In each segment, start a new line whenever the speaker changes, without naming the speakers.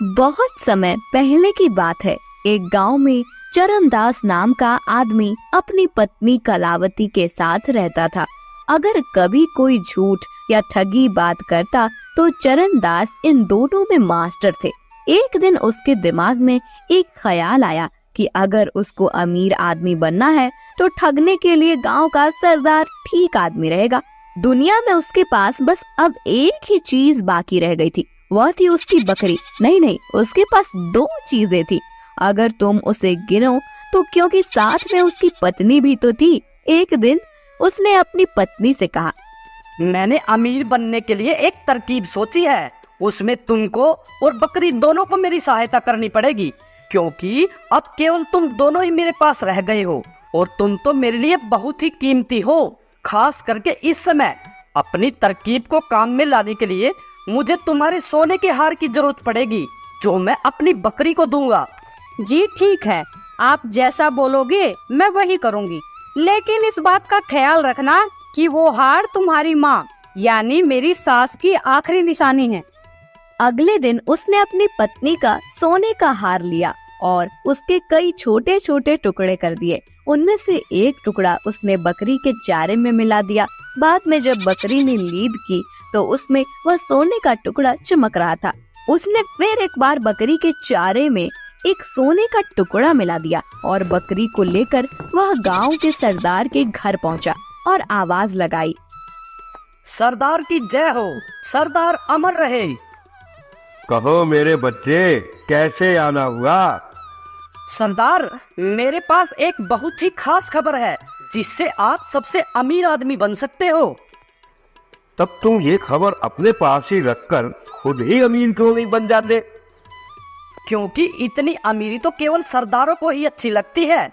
बहुत समय पहले की बात है। एक गांव में चरणदास नाम का आदमी अपनी पत्नी कलावती के साथ रहता था। अगर कभी कोई झूठ या ठगी बात करता तो चरणदास इन दोनों में मास्टर थे। एक दिन उसके दिमाग में एक ख्याल आया कि अगर उसको अमीर आदमी बनना है तो ठगने के लिए गांव का सरदार ठीक आदमी रहेगा। दुनिया में उसके पास बस अब एक ही चीज बाकी रह गई थी, वह थी उसकी बकरी। नहीं, उसके पास दो चीजें थी। अगर तुम उसे गिनो तो क्योंकि साथ में उसकी पत्नी भी तो थी। एक दिन उसने अपनी पत्नी से कहा,
मैंने अमीर बनने के लिए एक तरकीब सोची है। उसमें तुमको और बकरी दोनों को मेरी सहायता करनी पड़ेगी, क्योंकि अब केवल तुम दोनों ही मेरे पास रह गए हो और तुम तो मेरे लिए बहुत ही कीमती हो। खास करके इस समय अपनी तरकीब को काम में लाने के लिए मुझे तुम्हारे सोने के हार की जरूरत पड़ेगी, जो मैं अपनी बकरी को दूंगा।
जी ठीक है, आप जैसा बोलोगे मैं वही करूंगी, लेकिन इस बात का ख्याल रखना कि वो हार तुम्हारी माँ यानी मेरी सास की आखिरी निशानी है।
अगले दिन उसने अपनी पत्नी का सोने का हार लिया और उसके कई छोटे छोटे टुकड़े कर दिए। उनमें से एक टुकड़ा उसने बकरी के चारे में मिला दिया। बाद में जब बकरी ने लीद की तो उसमें वह सोने का टुकड़ा चमक रहा था। उसने फिर एक बार बकरी के चारे में एक सोने का टुकड़ा मिला दिया और बकरी को लेकर वह गांव के सरदार के घर पहुंचा और आवाज लगाई,
सरदार की जय हो, सरदार अमर रहे।
कहो मेरे बच्चे, कैसे आना हुआ?
सरदार, मेरे पास एक बहुत ही खास खबर है जिससे आप सबसे अमीर आदमी बन सकते हो।
तब तुम ये खबर अपने पास ही रखकर खुद ही अमीर क्यों नहीं बन जाते?
क्योंकि इतनी अमीरी तो केवल सरदारों को ही अच्छी लगती है।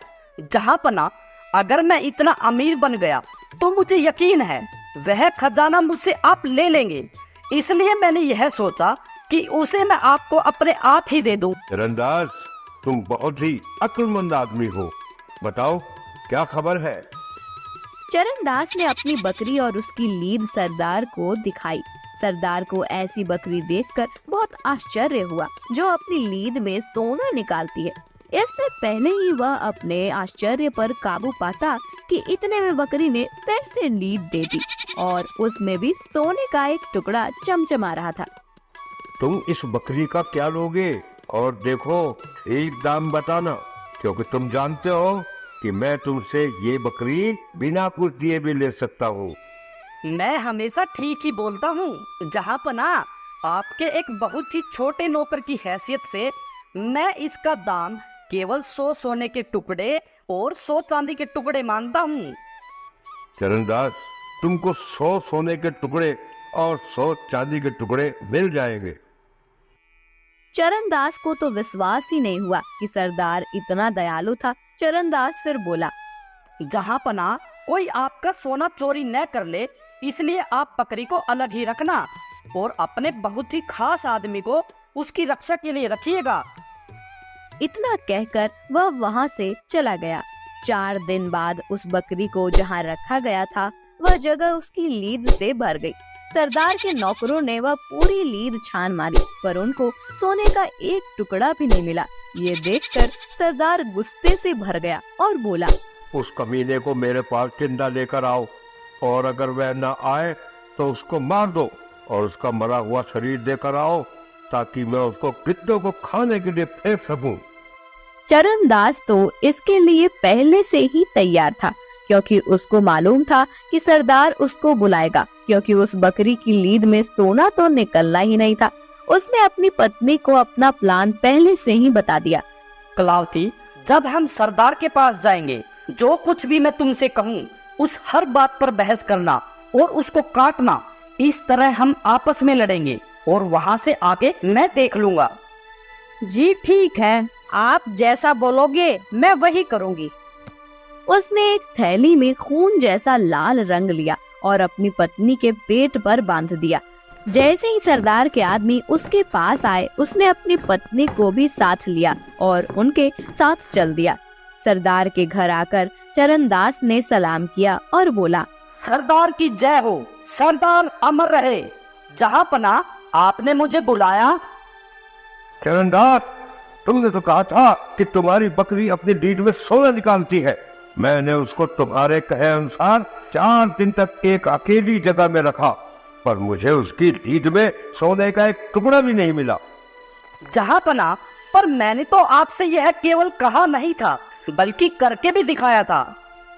जहांपना, अगर मैं इतना अमीर बन गया तो मुझे यकीन है वह खजाना मुझसे आप ले लेंगे। इसलिए मैंने यह सोचा कि उसे मैं आपको अपने आप ही दे दूं।
चरणदास, तुम बहुत ही अक्लमंद आदमी हो। बताओ क्या खबर है?
चरणदास ने अपनी बकरी और उसकी लीद सरदार को दिखाई। सरदार को ऐसी बकरी देखकर बहुत आश्चर्य हुआ जो अपनी लीद में सोना निकालती है। इससे पहले ही वह अपने आश्चर्य पर काबू पाता कि इतने में बकरी ने फिर से लीद दे दी और उसमें भी सोने का एक टुकड़ा चमचमा रहा था।
तुम इस बकरी का क्या लोगे? और देखो, एक दाम बताना, क्योंकि तुम जानते हो कि मैं तुमसे ये बकरी बिना कुछ दिए भी ले सकता हूँ।
मैं हमेशा ठीक ही बोलता हूँ जहांपना, आपके एक बहुत ही छोटे नौकर की हैसियत से मैं इसका दाम केवल 100 सोने के टुकड़े और 100 चांदी के टुकड़े मानता हूँ।
चरणदास, तुमको 100 सोने के टुकड़े और 100 चांदी के टुकड़े मिल जाएंगे।
चरणदास को तो विश्वास ही नहीं हुआ कि सरदार इतना दयालु था। चरणदास फिर बोला,
जहांपना, कोई आपका सोना चोरी न कर ले, इसलिए आप बकरी को अलग ही रखना और अपने बहुत ही खास आदमी को उसकी रक्षा के लिए रखिएगा।
इतना कहकर वह वहाँ से चला गया। 4 दिन बाद उस बकरी को जहाँ रखा गया था वह जगह उसकी लीद से भर गई। सरदार के नौकरों ने वह पूरी लीद छान मारी, पर उनको सोने का एक टुकड़ा भी नहीं मिला। ये देखकर सरदार गुस्से से भर गया और बोला,
उस कमीने को मेरे पास जिंदा लेकर आओ, और अगर वह न आए तो उसको मार दो और उसका मरा हुआ शरीर देकर आओ, ताकि मैं उसको गिद्धों को खाने के लिए फेंक सकूं।
चरणदास तो इसके लिए पहले से ही तैयार था, क्योंकि उसको मालूम था कि सरदार उसको बुलाएगा, क्योंकि उस बकरी की लीद में सोना तो निकलना ही नहीं था। उसने अपनी पत्नी को अपना प्लान पहले से ही बता दिया।
कलावती, जब हम सरदार के पास जाएंगे, जो कुछ भी मैं तुमसे कहूँ उस हर बात पर बहस करना और उसको काटना। इस तरह हम आपस में लड़ेंगे और वहाँ से आके मैं देख लूंगा।
जी ठीक है, आप जैसा बोलोगे मैं वही करूंगी।
उसने एक थैली में खून जैसा लाल रंग लिया और अपनी पत्नी के पेट पर बांध दिया। जैसे ही सरदार के आदमी उसके पास आए, उसने अपनी पत्नी को भी साथ लिया और उनके साथ चल दिया। सरदार के घर आकर चरणदास ने सलाम किया और बोला,
सरदार की जय हो, सरदार अमर रहे। जहांपना, आपने मुझे बुलाया?
चरणदास, तुमने तो कहा था कि तुम्हारी बकरी अपनी लीद में सोना निकालती है। मैंने उसको तुम्हारे कहे अनुसार 4 दिन तक एक अकेली जगह में रखा, पर मुझे उसकी लीद में सोने का एक टुकड़ा भी नहीं मिला।
जहाँपना, पर मैंने तो आपसे यह केवल कहा नहीं था, बल्कि करके भी दिखाया था।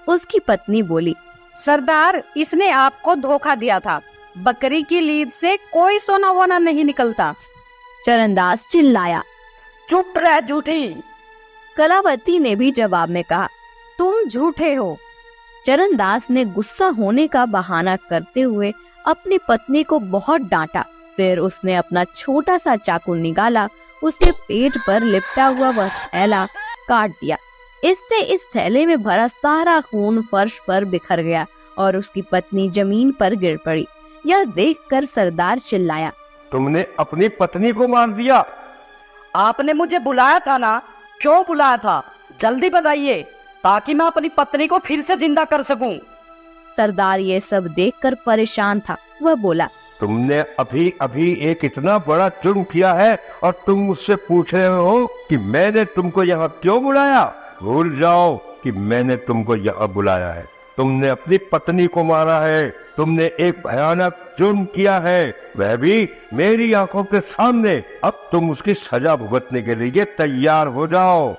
उसकी पत्नी बोली,
सरदार, इसने आपको धोखा दिया था। बकरी की लीद से कोई सोना वोना नहीं निकलता।
चरणदास चिल्लाया।
चुप रह झूठी।
कलावती ने भी जवाब में कहा,
तुम झूठे हो।
चरणदास ने गुस्सा होने का बहाना करते हुए अपनी पत्नी को बहुत डांटा। फिर उसने अपना छोटा सा चाकू निकाला, उसके पेट पर लिपटा हुआ वह थैला काट दिया। इससे इस थैले में भरा सारा खून फर्श पर बिखर गया और उसकी पत्नी जमीन पर गिर पड़ी। यह देखकर सरदार चिल्लाया,
तुमने अपनी पत्नी को मार दिया?
आपने मुझे बुलाया था ना? क्यों बुलाया था? जल्दी बताइए, ताकि मैं अपनी पत्नी को फिर से जिंदा कर सकूं।
सरदार ये सब देखकर परेशान था। वह बोला,
तुमने अभी अभी एक इतना बड़ा जुर्म किया है और तुम मुझसे पूछ रहे हो कि मैंने तुमको यहाँ क्यों बुलाया? भूल जाओ कि मैंने तुमको यहाँ बुलाया है। तुमने अपनी पत्नी को मारा है। तुमने एक भयानक जुर्म किया है, वह भी मेरी आंखों के सामने। अब तुम उसकी सजा भुगतने के लिए तैयार हो जाओ।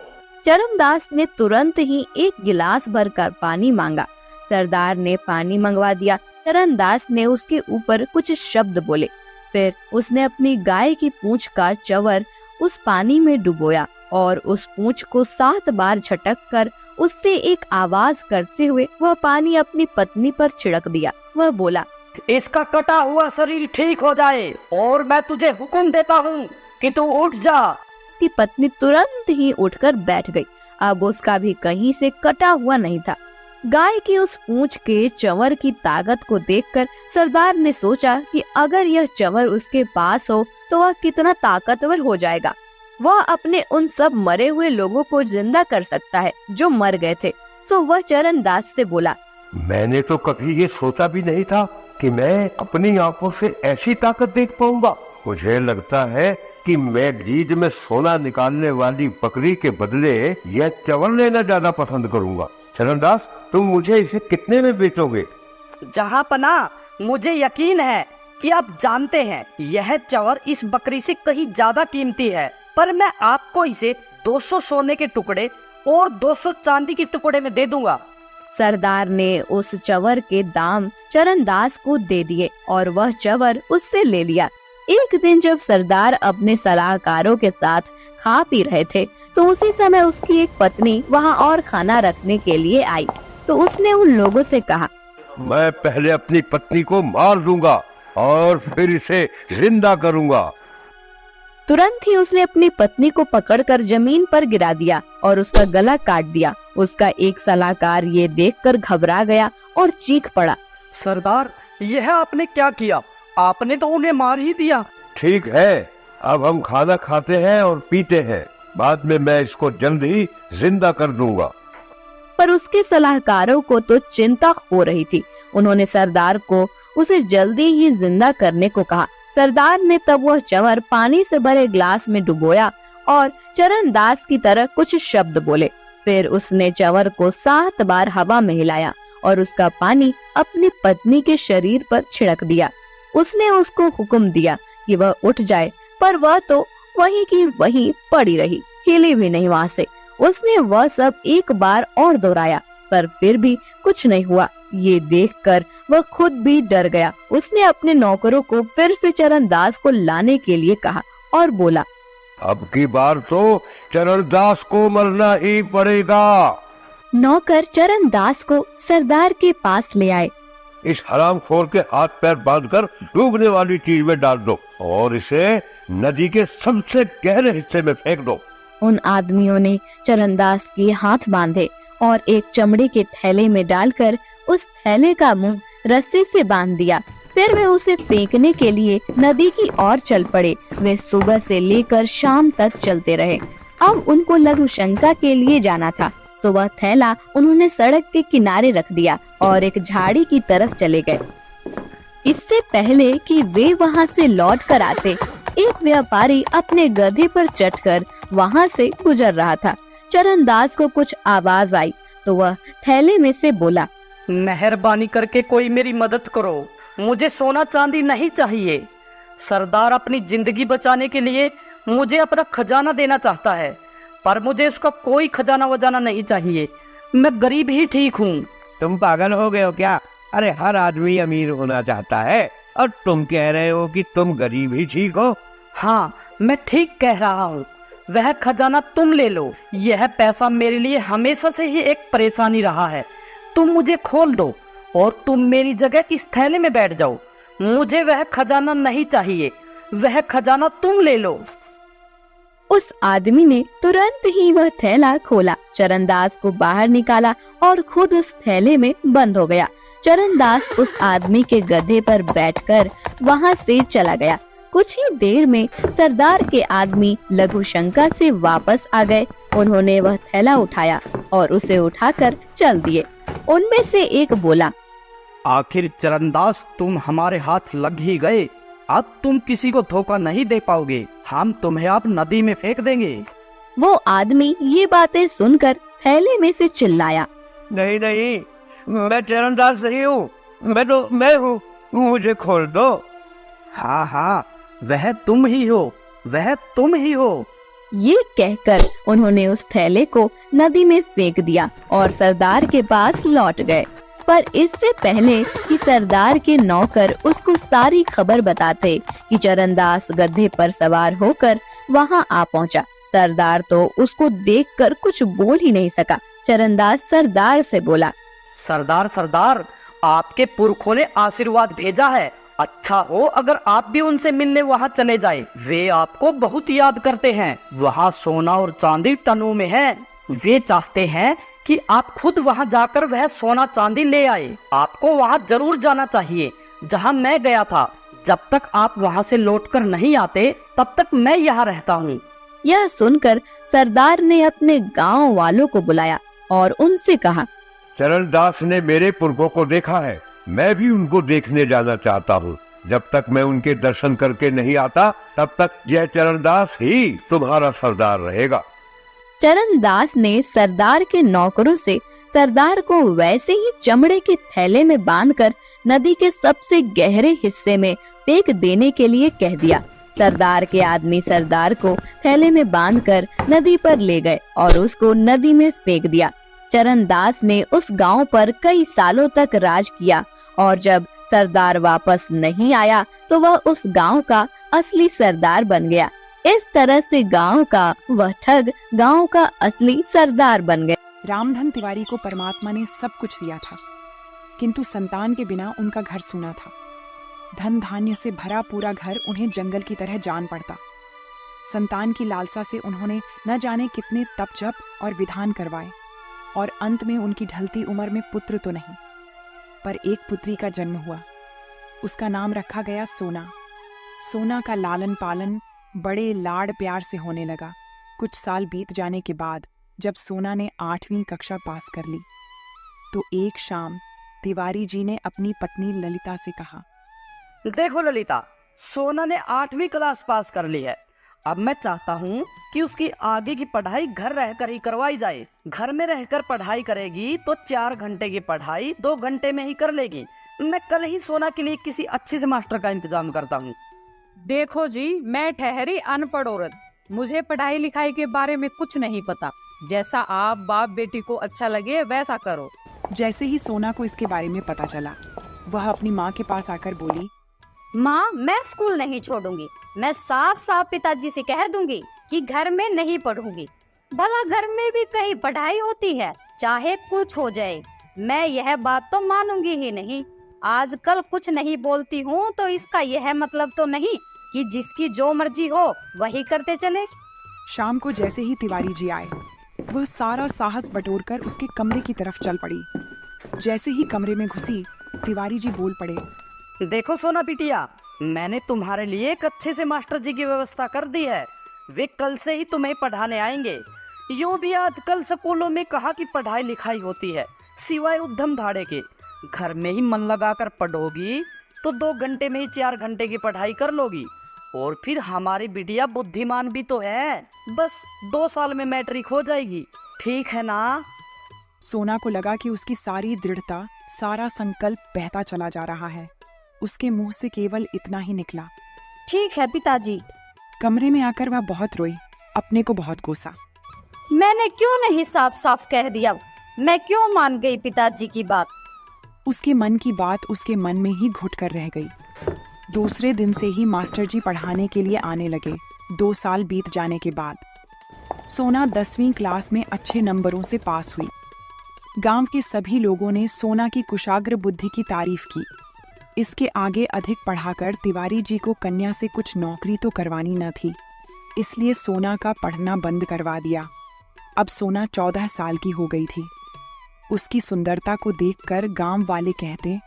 चरणदास ने तुरंत ही एक गिलास भरकर पानी मांगा। सरदार ने पानी मंगवा दिया। चरणदास ने उसके ऊपर कुछ शब्द बोले। फिर उसने अपनी गाय की पूंछ का चवर उस पानी में डुबोया और उस पूंछ को 7 बार झटक कर उससे एक आवाज करते हुए वह पानी अपनी पत्नी पर छिड़क दिया। वह बोला,
इसका कटा हुआ शरीर ठीक हो जाए और मैं तुझे हुक्म देता हूँ कि तू उठ जा।
उसकी पत्नी तुरंत ही उठकर बैठ गई। अब उसका भी कहीं से कटा हुआ नहीं था। गाय की उस पूंछ के चंवर की ताकत को देखकर सरदार ने सोचा कि अगर यह चंवर उसके पास हो तो वह कितना ताकतवर हो जाएगा। वह अपने उन सब मरे हुए लोगों को जिंदा कर सकता है जो मर गए थे। तो वह चरणदास से बोला,
मैंने तो कभी ये सोचा भी नहीं था कि मैं अपनी आंखों से ऐसी ताकत देख पाऊंगा। मुझे लगता है कि मैं लीद में सोना निकालने वाली बकरी के बदले यह चंवर लेना ज्यादा पसंद करूंगा। चरणदास, तुम मुझे इसे कितने में बेचोगे?
जहाँपना, मुझे यकीन है कि आप जानते हैं यह चंवर इस बकरी से कहीं ज्यादा कीमती है, पर मैं आपको इसे 200 सोने के टुकड़े और 200 चांदी के टुकड़े में दे दूंगा।
सरदार ने उस चंवर के दाम चरणदास को दे दिए और वह चंवर उससे ले लिया। एक दिन जब सरदार अपने सलाहकारों के साथ खा पी रहे थे तो उसी समय उसकी एक पत्नी वहां और खाना रखने के लिए आई। तो उसने उन लोगों से कहा,
मैं पहले अपनी पत्नी को मार दूंगा और फिर इसे जिंदा करूंगा।
तुरंत ही उसने अपनी पत्नी को पकड़कर जमीन पर गिरा दिया और उसका गला काट दिया। उसका एक सलाहकार ये देखकर घबरा गया और चीख पड़ा,
सरदार, यह आपने क्या किया? आपने तो उन्हें मार ही दिया।
ठीक है, अब हम खाना खाते हैं और पीते हैं। बाद में मैं इसको जल्द ही जिंदा कर दूंगा।
पर उसके सलाहकारों को तो चिंता हो रही थी। उन्होंने सरदार को उसे जल्दी ही जिंदा करने को कहा। सरदार ने तब वह चंवर पानी से भरे ग्लास में डुबोया और चरणदास की तरह कुछ शब्द बोले। फिर उसने चंवर को 7 बार हवा में हिलाया और उसका पानी अपनी पत्नी के शरीर पर छिड़क दिया। उसने उसको हुक्म दिया कि वह उठ जाए, पर वह तो वहीं की वहीं पड़ी रही, हिली भी नहीं वहाँ से। उसने वह सब एक बार और दोहराया, पर फिर भी कुछ नहीं हुआ। ये देखकर वह खुद भी डर गया। उसने अपने नौकरों को फिर से चरणदास को लाने के लिए कहा और बोला,
अब की बार तो चरणदास को मरना ही पड़ेगा।
नौकर चरणदास को सरदार के पास ले आए।
इस हरामखोर के हाथ पैर बांधकर डूबने वाली चीज में डाल दो और इसे नदी के सबसे गहरे हिस्से में फेंक दो।
उन आदमियों ने चरणदास के हाथ बांधे और एक चमड़े के थैले में डालकर उस थैले का मुंह रस्सी से बांध दिया। फिर वे उसे फेंकने के लिए नदी की ओर चल पड़े। वे सुबह से लेकर शाम तक चलते रहे। अब उनको लघु शंका के लिए जाना था, तो वह थैला उन्होंने सड़क के किनारे रख दिया और एक झाड़ी की तरफ चले गए। इससे पहले कि वे वहां से लौट कर आते, एक व्यापारी अपने गधे पर चढ़कर वहाँ से गुजर रहा था। चरणदास को कुछ आवाज आई तो वह थैले में से बोला,
मेहरबानी करके कोई मेरी मदद करो, मुझे सोना चांदी नहीं चाहिए। सरदार अपनी जिंदगी बचाने के लिए मुझे अपना खजाना देना चाहता है, पर मुझे उसका कोई खजाना वजाना नहीं चाहिए। मैं गरीब ही ठीक हूँ।
तुम पागल हो गए हो क्या? अरे हर आदमी अमीर होना चाहता है और तुम कह रहे हो कि तुम गरीब ही ठीक हो।
हाँ, मैं ठीक कह रहा हूँ। वह खजाना तुम ले लो। यह पैसा मेरे लिए हमेशा से ही एक परेशानी रहा है। तुम मुझे खोल दो और तुम मेरी जगह इस थैले में बैठ जाओ। मुझे वह खजाना नहीं चाहिए, वह खजाना तुम ले लो।
उस आदमी ने तुरंत ही वह थैला खोला, चरणदास को बाहर निकाला और खुद उस थैले में बंद हो गया। चरणदास उस आदमी के गधे पर बैठकर वहां से चला गया। कुछ ही देर में सरदार के आदमी लघु शंका से वापस आ गए। उन्होंने वह थैला उठाया और उसे उठाकर चल दिए। उनमें से एक बोला,
आखिर चरणदास तुम हमारे हाथ लग ही गए। अब तुम किसी को धोखा नहीं दे पाओगे। हम तुम्हें अब नदी में फेंक देंगे।
वो आदमी ये बातें सुनकर थैले में से चिल्लाया,
नहीं नहीं, मैं चरणदास नहीं हूँ, मैं हूँ, मुझे खोल दो।
हाँ हाँ, वह तुम ही हो, वह तुम ही हो।
ये कहकर उन्होंने उस थैले को नदी में फेंक दिया और सरदार के पास लौट गए। पर इससे पहले कि सरदार के नौकर उसको सारी खबर बताते कि चरणदास गधे पर सवार होकर वहां आ पहुंचा। सरदार तो उसको देखकर कुछ बोल ही नहीं सका। चरणदास सरदार से बोला,
सरदार सरदार, आपके पुरखों ने आशीर्वाद भेजा है। अच्छा हो अगर आप भी उनसे मिलने वहाँ चले जाए। वे आपको बहुत याद करते हैं। वहाँ सोना और चांदी टनों में है। वे चाहते हैं कि आप खुद वहाँ जाकर वह सोना चांदी ले आए। आपको वहाँ जरूर जाना चाहिए जहाँ मैं गया था। जब तक आप वहाँ से लौटकर नहीं आते तब तक मैं यहाँ रहता हूँ।
यह सुनकर सरदार ने अपने गांव वालों को बुलाया और उनसे कहा,
चरणदास ने मेरे पुरखों को देखा है, मैं भी उनको देखने जाना चाहता हूँ। जब तक मैं उनके दर्शन करके नहीं आता तब तक यह चरणदास ही तुम्हारा सरदार रहेगा।
चरणदास ने सरदार के नौकरों से सरदार को वैसे ही चमड़े के थैले में बांधकर नदी के सबसे गहरे हिस्से में फेंक देने के लिए कह दिया। सरदार के आदमी सरदार को थैले में बांधकर नदी पर ले गए और उसको नदी में फेंक दिया। चरणदास ने उस गांव पर कई सालों तक राज किया और जब सरदार वापस नहीं आया तो वह उस गांव का असली सरदार बन गया। इस तरह से गांव का वह ठग गांव का असली सरदार बन गया।
रामधन तिवारी को परमात्मा ने सब कुछ दिया था, किंतु संतान के बिना उनका घर सूना था। धन धान्य से भरा पूरा घर उन्हें जंगल की तरह जान पड़ता। संतान की लालसा से उन्होंने न जाने कितने तप जप और विधान करवाए और अंत में उनकी ढलती उम्र में पुत्र तो नहीं पर एक पुत्री का जन्म हुआ। उसका नाम रखा गया सोना। सोना का लालन पालन बड़े लाड़ प्यार से होने लगा। कुछ साल बीत जाने के बाद जब सोना ने 8वीं कक्षा पास कर ली तो एक शाम तिवारी जी ने अपनी पत्नी ललिता से कहा,
देखो ललिता, सोना ने 8वीं क्लास पास कर ली है। अब मैं चाहता हूँ कि उसकी आगे की पढ़ाई घर रहकर ही करवाई जाए। घर में रहकर पढ़ाई करेगी तो 4 घंटे की पढ़ाई 2 घंटे में ही कर लेगी। मैं कल ही सोना के लिए किसी अच्छे से मास्टर का इंतजाम करता हूँ।
देखो जी, मैं ठहरी अनपढ़ औरत, मुझे पढ़ाई लिखाई के बारे में कुछ नहीं पता। जैसा आप बाप बेटी को अच्छा लगे वैसा करो।
जैसे ही सोना को इसके बारे में पता चला वह अपनी माँ के पास आकर बोली,
माँ, मैं स्कूल नहीं छोड़ूंगी। मैं साफ साफ पिताजी से कह दूंगी कि घर में नहीं पढ़ूंगी। भला घर में भी कहीं पढ़ाई होती है, चाहे कुछ हो जाए। मैं यह बात तो मानूंगी ही नहीं। आजकल कुछ नहीं बोलती हूँ तो इसका यह मतलब तो नहीं कि जिसकी जो मर्जी हो वही करते चले।
शाम को जैसे ही तिवारी जी आए वह सारा साहस बटोरकर उसके कमरे की तरफ चल पड़ी। जैसे ही कमरे में घुसी तिवारी जी बोल पड़े,
देखो सोना बिटिया, मैंने तुम्हारे लिए एक अच्छे से मास्टर जी की व्यवस्था कर दी है। वे कल से ही तुम्हें पढ़ाने आएंगे। यूँ भी आजकल स्कूलों में कहाँ की पढ़ाई लिखाई होती है, सिवाय उद्यम धाड़े के। घर में ही मन लगाकर पढ़ोगी तो 2 घंटे में ही 4 घंटे की पढ़ाई कर लोगी। और फिर हमारी बिटिया बुद्धिमान भी तो है, बस 2 साल में मैट्रिक हो जाएगी, ठीक है ना?
सोना को लगा कि उसकी सारी दृढ़ता, सारा संकल्प बहता चला जा रहा है। उसके मुंह से केवल इतना ही निकला,
ठीक है पिताजी।
कमरे में आकर वह बहुत रोई, अपने को बहुत कोसा।
मैंने क्यों नहीं साफ साफ कह दिया? मैं क्यों मान गई पिताजी की बात?
उसके मन की बात उसके मन में ही घुट कर रह गई। दूसरे दिन से ही मास्टर जी पढ़ाने के लिए आने लगे। 2 साल बीत जाने के बाद सोना 10वीं क्लास में अच्छे नंबरों से पास हुई। गांव के सभी लोगों ने सोना की कुशाग्र बुद्धि की तारीफ की। इसके आगे अधिक पढ़ाकर तिवारी जी को कन्या से कुछ नौकरी तो करवानी न थी, इसलिए सोना का पढ़ना बंद करवा दिया। अब सोना 14 साल की हो गई थी। उसकी सुंदरता को देखकर गांव वाले कहते,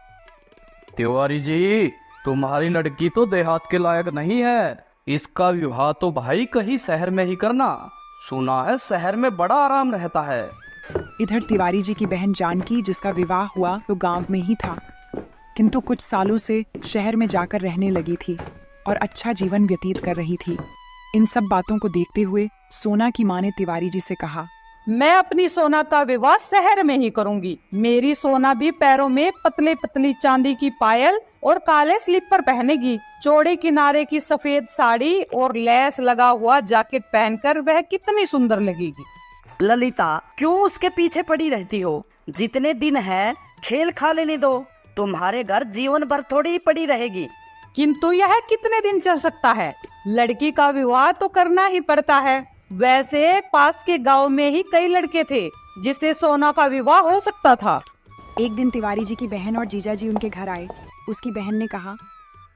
तिवारी जी, तुम्हारी लड़की तो देहात के लायक नहीं है, इसका विवाह तो भाई कहीं शहर में ही करना। सुना है शहर में बड़ा आराम रहता है।
इधर तिवारी जी की बहन जानकी, जिसका विवाह हुआ तो गांव में ही था, किंतु कुछ सालों से शहर में जाकर रहने लगी थी और अच्छा जीवन व्यतीत कर रही थी। इन सब बातों को देखते हुए सोना की माँ ने तिवारी जी से कहा,
मैं अपनी सोना का विवाह शहर में ही करूंगी। मेरी सोना भी पैरों में पतले पतली चांदी की पायल और काले स्लीपर पहनेगी। चौड़े किनारे की सफेद साड़ी और लेस लगा हुआ जैकेट पहनकर वह कितनी सुंदर लगेगी।
ललिता, क्यों उसके पीछे पड़ी रहती हो? जितने दिन है खेल खा लेने दो। तुम्हारे घर जीवन भर थोड़ी ही पड़ी रहेगी।
किंतु यह कितने दिन चल सकता है? लड़की का विवाह तो करना ही पड़ता है। वैसे पास के गांव में ही कई लड़के थे जिससे सोना का विवाह हो सकता था।
एक दिन तिवारी जी की बहन और जीजा जी उनके घर आए। उसकी बहन ने कहा,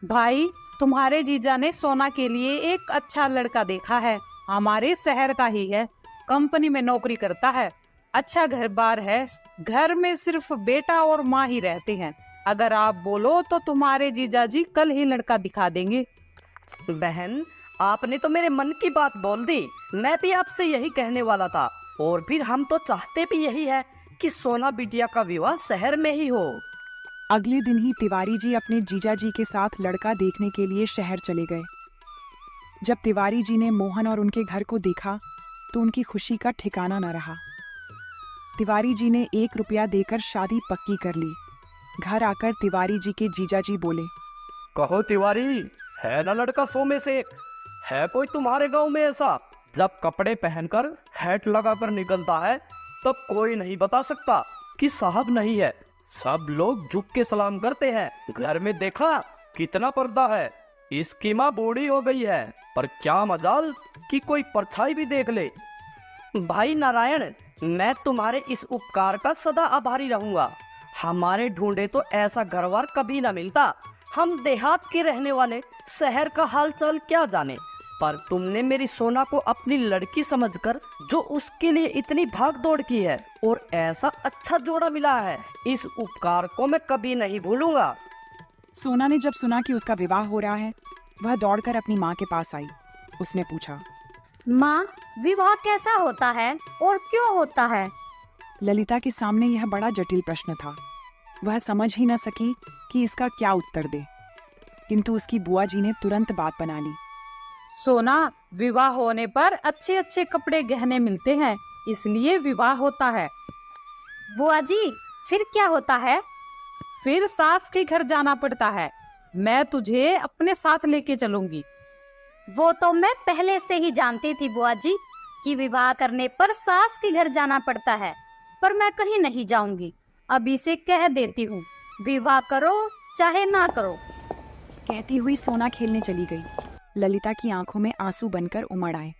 भाई, तुम्हारे जीजा ने सोना के लिए एक अच्छा लड़का देखा है। हमारे शहर का ही है, कंपनी में नौकरी करता है, अच्छा घर बार है। घर में सिर्फ बेटा और माँ ही रहते हैं। अगर आप बोलो तो तुम्हारे जीजा जी कल ही लड़का दिखा देंगे।
बहन, आपने तो मेरे मन की बात बोल दी। मैं भी आपसे यही कहने वाला था। और फिर हम तो चाहते भी यही है कि सोना बिटिया का विवाह शहर में ही हो।
अगले दिन ही तिवारी जी अपने जीजा जी के साथ लड़का देखने के लिए शहर चले गए। जब तिवारी जी ने मोहन और उनके घर को देखा तो उनकी खुशी का ठिकाना न रहा। तिवारी जी ने 1 रुपया देकर शादी पक्की कर ली। घर आकर तिवारी जी के जीजा जी बोले,
कहो तिवारी, है ना लड़का 100 में से 1? है कोई तुम्हारे गांव में ऐसा? जब कपड़े पहनकर हैट लगाकर निकलता है तब कोई नहीं बता सकता कि साहब नहीं है। सब लोग झुक के सलाम करते हैं। घर में देखा कितना पर्दा है। इसकी माँ बूढ़ी हो गई है, पर क्या मजाल कि कोई परछाई भी देख ले।
भाई नारायण, मैं तुम्हारे इस उपकार का सदा आभारी रहूंगा। हमारे ढूंढे तो ऐसा घरवार कभी ना मिलता। हम देहात के रहने वाले शहर का हालचाल क्या जाने, पर तुमने मेरी सोना को अपनी लड़की समझकर जो उसके लिए इतनी भाग दौड़ की है और ऐसा अच्छा जोड़ा मिला है, इस उपकार को मैं कभी नहीं भूलूंगा।
सोना ने जब सुना कि उसका विवाह हो रहा है, वह दौड़कर अपनी माँ के पास आई। उसने पूछा,
माँ, विवाह कैसा होता है और क्यों होता है?
ललिता के सामने यह बड़ा जटिल प्रश्न था। वह समझ ही न सकी कि इसका क्या उत्तर दे, किंतु उसकी बुआ जी ने तुरंत बात बना ली।
सोना, विवाह होने पर अच्छे अच्छे कपड़े गहने मिलते हैं, इसलिए विवाह होता है।
बुआ जी, फिर क्या होता है?
फिर सास के घर जाना पड़ता है। मैं तुझे अपने साथ लेके चलूंगी।
वो तो मैं पहले से ही जानती थी बुआ जी कि विवाह करने पर सास के घर जाना पड़ता है, पर मैं कहीं नहीं जाऊंगी। अभी से कह देती हूँ, विवाह करो चाहे ना करो।
कहती हुई सोना खेलने चली गई। ललिता की आंखों में आंसू बनकर उमड़ आए।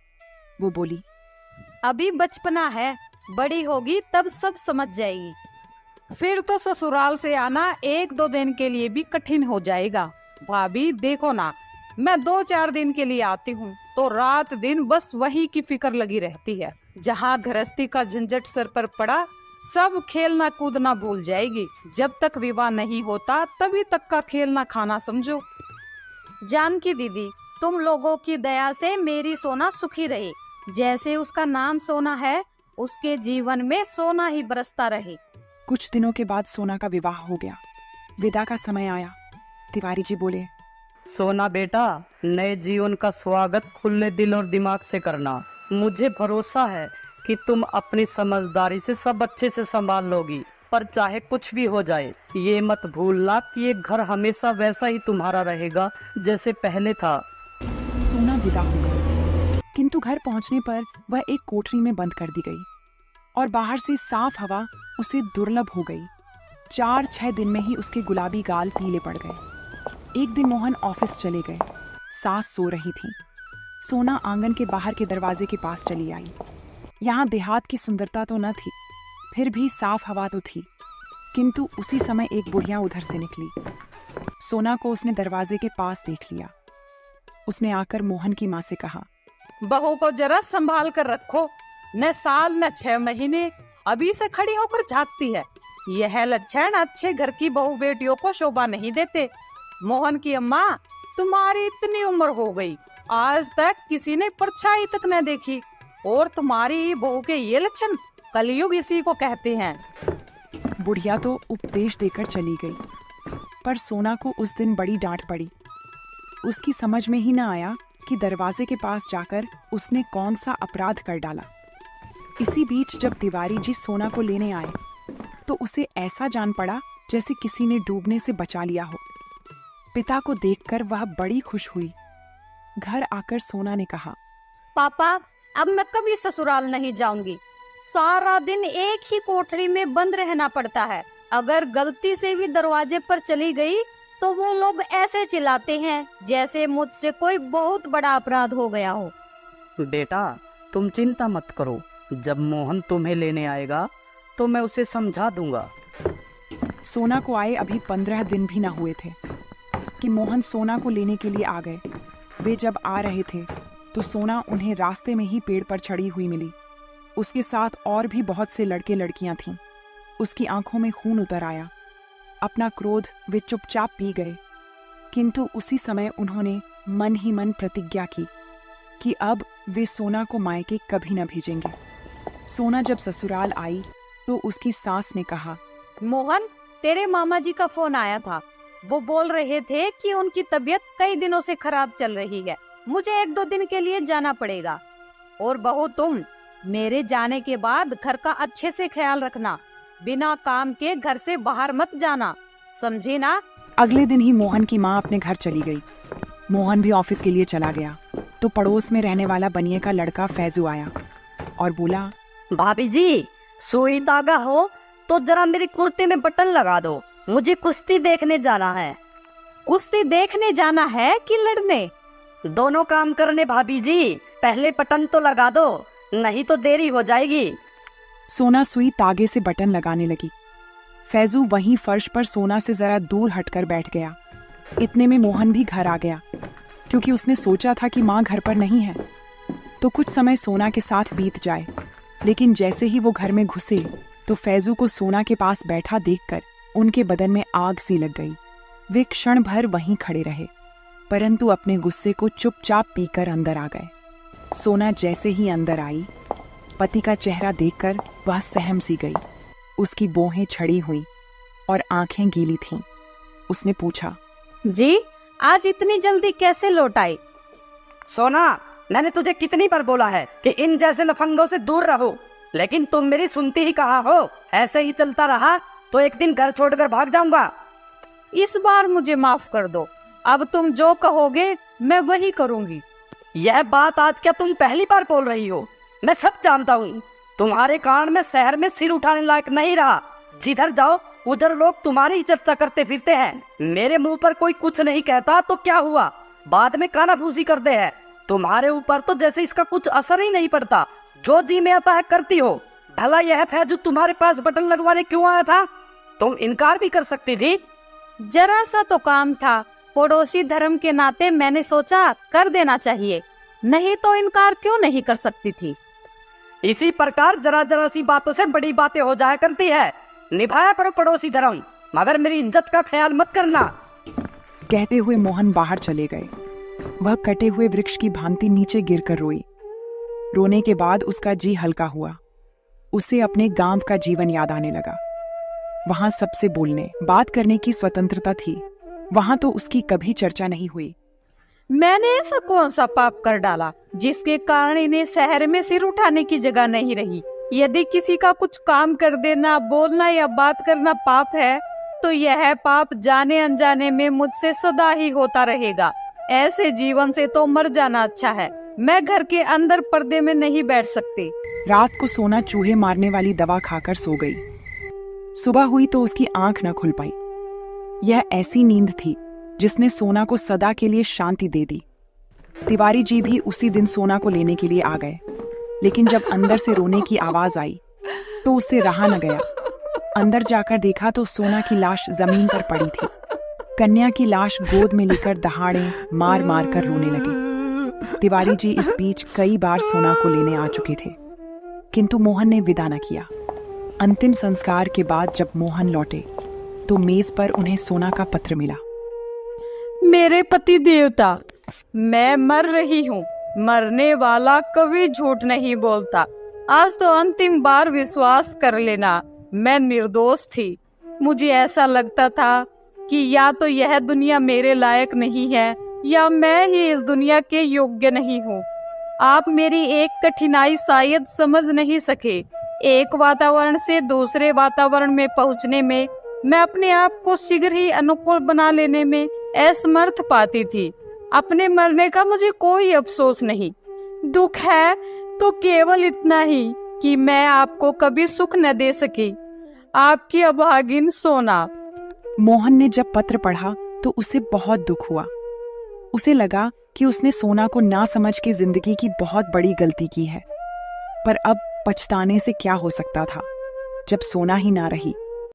वो बोली,
अभी बचपना है, बड़ी होगी तब सब समझ जाएगी। फिर तो ससुराल से आना 1-2 दिन के लिए भी कठिन हो जाएगा। भाभी देखो ना, मैं 2-4 दिन के लिए आती हूँ तो रात दिन बस वही की फिक्र लगी रहती है। जहाँ गृहस्थी का झंझट सर पर पड़ा, सब खेलना कूदना भूल जाएगी। जब तक विवाह नहीं होता तभी तक का खेलना खाना समझो।
जानकी दीदी, तुम लोगों की दया से मेरी सोना सुखी रहे। जैसे उसका नाम सोना है, उसके जीवन में सोना ही बरसता रहे।
कुछ दिनों के बाद सोना का विवाह हो गया। विदा का समय आया। तिवारी जी बोले,
सोना बेटा, नए जीवन का स्वागत खुले दिल और दिमाग से करना। मुझे भरोसा है कि तुम अपनी समझदारी से सब अच्छे से संभाल लोगी। पर चाहे कुछ भी हो जाए, ये मत भूलना कि ये घर हमेशा वैसा ही तुम्हारा रहेगा जैसे पहले था।
सोना विदा हो गई, किंतु घर पहुंचने पर वह एक कोठरी में बंद कर दी गई और बाहर से साफ हवा उसे दुर्लभ हो गई। 4-6 दिन में ही उसके गुलाबी गाल पीले पड़ गए। एक दिन मोहन ऑफिस चले गए। सास सो रही थी। सोना आंगन के बाहर के दरवाजे के पास चली आई। यहाँ देहात की सुंदरता तो न थी, फिर भी साफ हवा तो थी। किंतु उसी समय एक बुढ़िया उधर से निकली। सोना को उसने दरवाजे के पास देख लिया। उसने आकर मोहन की माँ से कहा,
बहू को जरा संभाल कर रखो, न साल न 6 महीने अभी से खड़ी होकर झांकती है। यह लक्षण अच्छे घर की बहू बेटियों को शोभा नहीं देते। मोहन की अम्मा, तुम्हारी इतनी उम्र हो गई, आज तक किसी ने परछाई तक न देखी, और तुम्हारी बहू के ये लक्षण, कलयुग इसी को कहते हैं।
बुढ़िया तो उपदेश देकर चली गई, पर सोना को उस दिन बड़ी डांट पड़ी। उसकी समझ में ही न आया कि दरवाजे के पास जाकर उसने कौन सा अपराध कर डाला। इसी बीच जब तिवारी जी सोना को लेने आए तो उसे ऐसा जान पड़ा जैसे किसी ने डूबने से बचा लिया हो। पिता को देखकर वह बड़ी खुश हुई। घर आकर सोना ने कहा,
पापा, अब मैं कभी ससुराल नहीं जाऊंगी। सारा दिन एक ही कोठरी में बंद रहना पड़ता है। अगर गलती से भी दरवाजे पर चली गई तो वो लोग ऐसे चिल्लाते हैं जैसे मुझसे कोई बहुत बड़ा अपराध हो गया हो।
बेटा, तुम चिंता मत करो। जब मोहन तुम्हें लेने आएगा तो मैं उसे समझा दूंगा।
सोना को आए अभी 15 दिन भी न हुए थे कि मोहन सोना को लेने के लिए आ गए। वे जब आ रहे थे तो सोना उन्हें रास्ते में ही पेड़ पर चढ़ी हुई मिली। उसके साथ और भी बहुत से लड़के लड़कियां थीं। उसकी आंखों में खून उतर आया। अपना क्रोध वे चुपचाप पी गए, किंतु उसी समय उन्होंने मन ही मन प्रतिज्ञा की कि अब वे सोना को मायके कभी न भेजेंगे। सोना जब ससुराल आई तो उसकी सास ने कहा,
मोहन, तेरे मामा जी का फोन आया था। वो बोल रहे थे कि उनकी तबीयत कई दिनों से खराब चल रही है। मुझे 1-2 दिन के लिए जाना पड़ेगा। और बहू, तुम मेरे जाने के बाद घर का अच्छे से ख्याल रखना। बिना काम के घर से बाहर मत जाना, समझी ना?
अगले दिन ही मोहन की माँ अपने घर चली गई। मोहन भी ऑफिस के लिए चला गया तो पड़ोस में रहने वाला बनिए का लड़का फैजू आया और बोला,
भाभी जी, सुई धागा हो तो जरा मेरी कुर्ते में बटन लगा दो। मुझे कुश्ती देखने जाना है।
कुश्ती देखने जाना है कि लड़ने?
दोनों काम करने भाभी जी। पहले बटन तो लगा दो, नहीं तो देरी हो जाएगी।
सोना सुई तागे से बटन लगाने लगी। फैजू वहीं फर्श पर सोना से जरा दूर हटकर बैठ गया। इतने में मोहन भी घर आ गया, क्योंकि उसने सोचा था कि माँ घर पर नहीं है तो कुछ समय सोना के साथ बीत जाए। लेकिन जैसे ही वो घर में घुसे तो फैजू को सोना के पास बैठा देखकर उनके बदन में आग सी लग गई। वे क्षण भर वहीं खड़े रहे, परंतु अपने गुस्से को चुपचाप पीकर अंदर आ गए। सोना जैसे ही अंदर आई, पति का चेहरा देखकर वह सहम सी गई। उसकी बोहें छड़ी हुई और आंखें गीली थीं। उसने पूछा,
जी, आज इतनी जल्दी कैसे लौट आई?
सोना, मैंने तुझे कितनी बार बोला है कि इन जैसे लफंगों से दूर रहो, लेकिन तुम मेरी सुनती ही कहाँ हो। ऐसे ही चलता रहा तो एक दिन घर छोड़कर भाग जाऊंगा।
इस बार मुझे माफ कर दो। अब तुम जो कहोगे मैं वही करूंगी।
यह बात आज क्या तुम पहली बार बोल रही हो? मैं सब जानता हूँ। तुम्हारे कारण मैं शहर में सिर उठाने लायक नहीं रहा। जिधर जाओ उधर लोग तुम्हारी ही चर्चा करते फिरते हैं। मेरे मुंह पर कोई कुछ नहीं कहता तो क्या हुआ, बाद में कानाफूसी करते हैं। तुम्हारे ऊपर तो जैसे इसका कुछ असर ही नहीं पड़ता। जो जी में आता है करती हो। भला यह फैजू तुम्हारे पास बटन लगवाने क्यों आया था? तुम इनकार भी कर सकती थी।
जरा सा तो काम था, पड़ोसी धर्म के नाते मैंने सोचा कर देना चाहिए, नहीं तो इनकार क्यों नहीं कर सकती थी।
इसी प्रकार जरा जरा सी बातों से बड़ी बातें हो जाया करती है। निभाया करो पड़ोसी धर्म, मगर मेरी इज्जत का ख्याल मत करना।
कहते हुए मोहन बाहर चले गए। वह कटे हुए वृक्ष की भांति नीचे गिरकर रोई। रोने के बाद उसका जी हल्का हुआ। उसे अपने गांव का जीवन याद आने लगा। वहां सबसे बोलने बात करने की स्वतंत्रता थी। वहां तो उसकी कभी चर्चा नहीं हुई।
मैंने ऐसा कौन सा पाप कर डाला जिसके कारण इन्हें शहर में सिर उठाने की जगह नहीं रही। यदि किसी का कुछ काम कर देना, बोलना या बात करना पाप है, तो यह पाप जाने अनजाने में मुझसे सदा ही होता रहेगा। ऐसे जीवन से तो मर जाना अच्छा है। मैं घर के अंदर पर्दे में नहीं बैठ सकती।
रात को सोना चूहे मारने वाली दवा खाकर सो गई। सुबह हुई तो उसकी आंख न खुल पाई। यह ऐसी नींद थी जिसने सोना को सदा के लिए शांति दे दी। तिवारी जी भी उसी दिन सोना को लेने के लिए आ गए, लेकिन जब अंदर से रोने की आवाज आई तो उससे रहा न गया। अंदर जाकर देखा तो सोना की लाश जमीन पर पड़ी थी। कन्या की लाश गोद में लेकर दहाड़े मार मार कर रोने लगे। तिवारी जी इस बीच कई बार सोना को लेने आ चुके थे, किंतु मोहन ने विदा न किया। अंतिम संस्कार के बाद जब मोहन लौटे तो मेज पर उन्हें सोना का पत्र मिला।
मेरे पति देवता, मैं मर रही हूँ। मरने वाला कभी झूठ नहीं बोलता। आज तो अंतिम बार विश्वास कर लेना, मैं निर्दोष थी। मुझे ऐसा लगता था कि या तो यह दुनिया मेरे लायक नहीं है या मैं ही इस दुनिया के योग्य नहीं हूँ। आप मेरी एक कठिनाई शायद समझ नहीं सके। एक वातावरण से दूसरे वातावरण में पहुँचने में मैं अपने आप को शीघ्र ही अनुकूल बना लेने में असमर्थ पाती थी। अपने मरने का मुझे कोई अफसोस नहीं। दुख है तो केवल इतना ही कि मैं आपको कभी सुख न दे सकी। आपकी अभागिन सोना।
मोहन ने जब पत्र पढ़ा तो उसे बहुत दुख हुआ। उसे लगा कि उसने सोना को ना समझ के जिंदगी की बहुत बड़ी गलती की है, पर अब पछताने से क्या हो सकता था जब सोना ही ना रही।